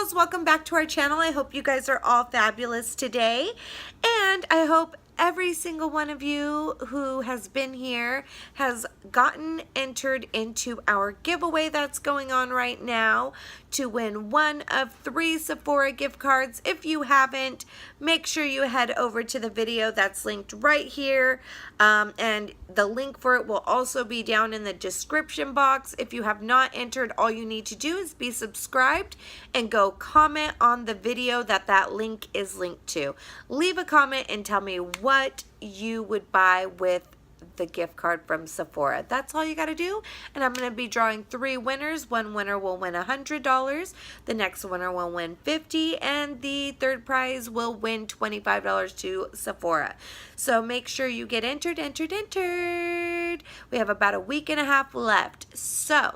dolls, welcome back to our channel. I hope you guys are all fabulous today, and I hope every single one of you who has been here has gotten entered into our giveaway that's going on right now to win one of 3 Sephora gift cards. If you haven't, make sure you head over to the video that's linked right here, and the link for it will also be down in the description box. If you have not entered, all you need to do is be subscribed and go comment on the video that link is linked to. Leave a comment and tell me what you would buy with the gift card from Sephora. That's all you got to do, and I'm going to be drawing 3 winners. One winner will win $100, the next winner will win $50, and the third prize will win $25 to Sephora. So make sure you get entered. We have about a week and a half left. So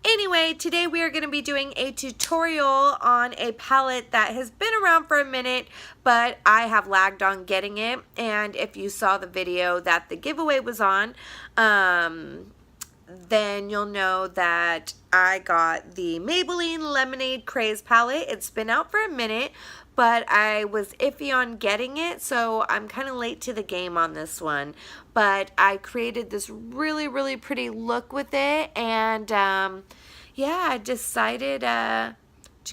anyway, today we are going to be doing a tutorial on a palette that has been around for a minute, but I have lagged on getting it. And if you saw the video that the giveaway was on, then you'll know that I got the Maybelline Lemonade Craze palette. It's been out for a minute, but I was iffy on getting it, so I'm kind of late to the game on this one. But I created this really pretty look with it, and yeah, I decided to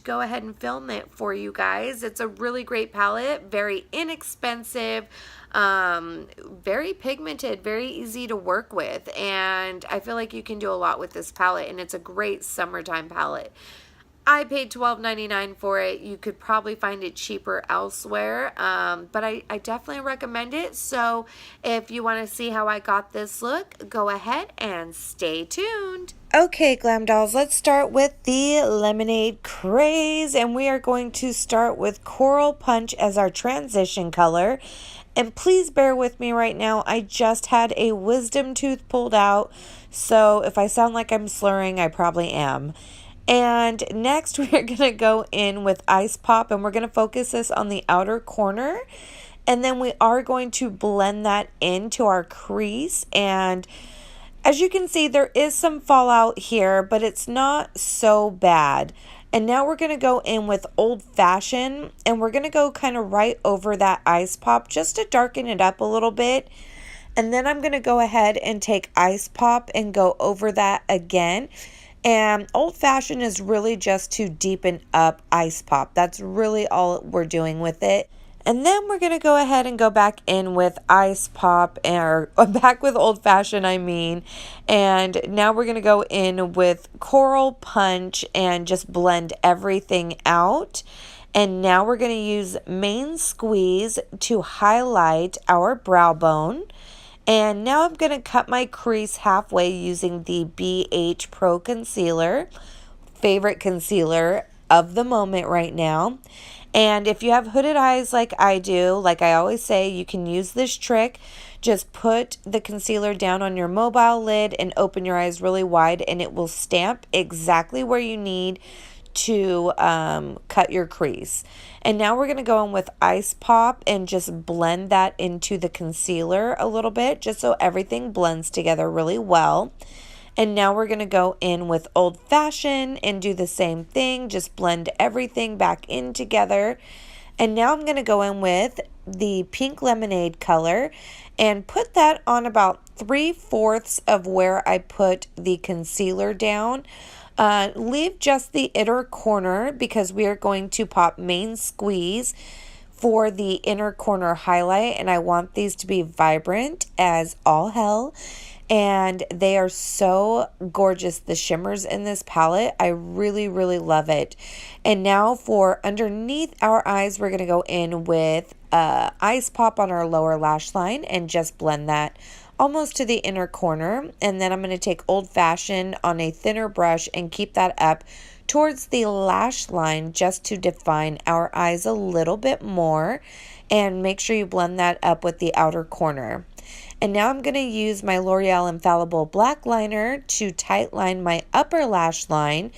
go ahead and film it for you guys. It's a really great palette, very inexpensive, very pigmented, very easy to work with, and I feel like you can do a lot with this palette, and it's a great summertime palette. I paid $12.99 for it. You could probably find it cheaper elsewhere, but I definitely recommend it. So if you want to see how I got this look, go ahead and stay tuned. Okay, Glam Dolls, let's start with the Lemonade Craze, and we are going to start with Coral Punch as our transition color. And please bear with me right now. I just had a wisdom tooth pulled out, so if I sound like I'm slurring, I probably am. And next we're going to go in with Ice Pop, and we're going to focus this on the outer corner. And then we are going to blend that into our crease. And as you can see, there is some fallout here, but it's not so bad. And now we're going to go in with Old Fashioned, and we're going to go kind of right over that Ice Pop just to darken it up a little bit. And then I'm going to go ahead and take Ice Pop and go over that again. And Old Fashioned is really just to deepen up Ice Pop. That's really all we're doing with it. And then we're going to go ahead and go back in with Ice Pop, or back with Old Fashioned, I mean. And now we're going to go in with Coral Punch and just blend everything out. And now we're going to use Main Squeeze to highlight our brow bone. And now I'm going to cut my crease halfway using the BH Pro Concealer, favorite concealer of the moment right now. And if you have hooded eyes like I do, like I always say, you can use this trick. Just put the concealer down on your mobile lid and open your eyes really wide, and it will stamp exactly where you need to cut your crease. And now we're going to go in with Ice Pop and just blend that into the concealer a little bit, just so everything blends together really well. And now we're going to go in with Old Fashioned and do the same thing, just blend everything back in together. And now I'm going to go in with the Pink Lemonade color and put that on about 3/4 of where I put the concealer down. Leave just the inner corner because we are going to pop Main Squeeze for the inner corner highlight, and I want these to be vibrant as all hell, and they are so gorgeous, the shimmers in this palette. I really love it. And now for underneath our eyes, we're going to go in with Ice Pop on our lower lash line and just blend that almost to the inner corner. And then I'm going to take Old Fashioned on a thinner brush and keep that up towards the lash line just to define our eyes a little bit more, and make sure you blend that up with the outer corner. And now I'm going to use my L'Oreal Infallible Black Liner to tight line my upper lash line.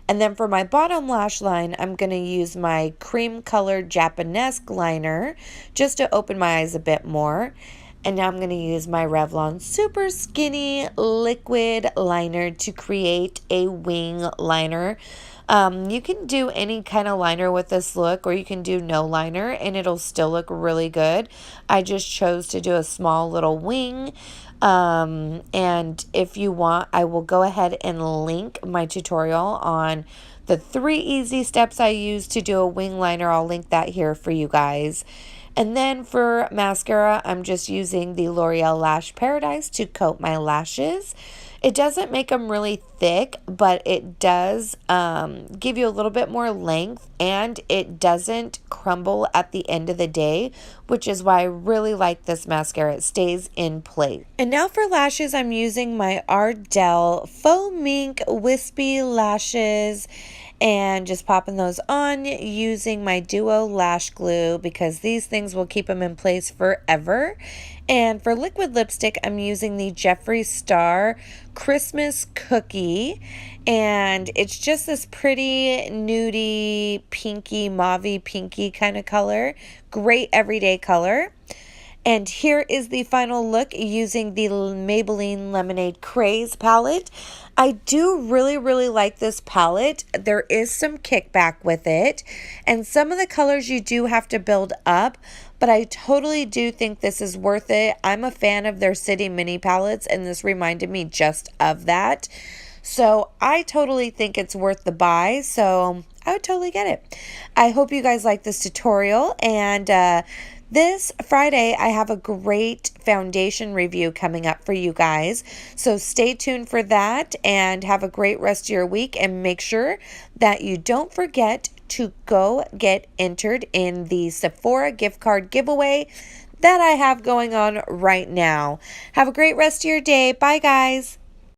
And then for my bottom lash line, I'm going to use my cream colored Japanesque liner just to open my eyes a bit more. And now I'm going to use my Revlon Super Skinny Liquid Liner to create a wing liner. You can do any kind of liner with this look, or you can do no liner and it'll still look really good. I just chose to do a small little wing. And if you want, I will go ahead and link my tutorial on the 3 easy steps I use to do a wing liner. I'll link that here for you guys. And then for mascara, I'm just using the L'Oreal Lash Paradise to coat my lashes. It doesn't make them really thick, but it does give you a little bit more length, and it doesn't crumble at the end of the day, which is why I really like this mascara. It stays in place. And now for lashes, I'm using my Ardell Faux Mink Wispy Lashes, and just popping those on using my Duo Lash Glue, because these things will keep them in place forever. And for liquid lipstick, I'm using the Jeffree Star Christmas Cookie, and it's just this pretty nudie, pinky, mauvey, pinky kind of color. Great everyday color. And here is the final look using the Maybelline Lemonade Craze palette. I do really like this palette. There is some kickback with it, and some of the colors you do have to build up, but I totally do think this is worth it. I'm a fan of their City Mini palettes, and this reminded me just of that. So I totally think it's worth the buy, so I would totally get it. I hope you guys like this tutorial, and this Friday, I have a great foundation review coming up for you guys. So stay tuned for that, and have a great rest of your week. And make sure that you don't forget to go get entered in the Sephora gift card giveaway that I have going on right now. Have a great rest of your day. Bye, guys.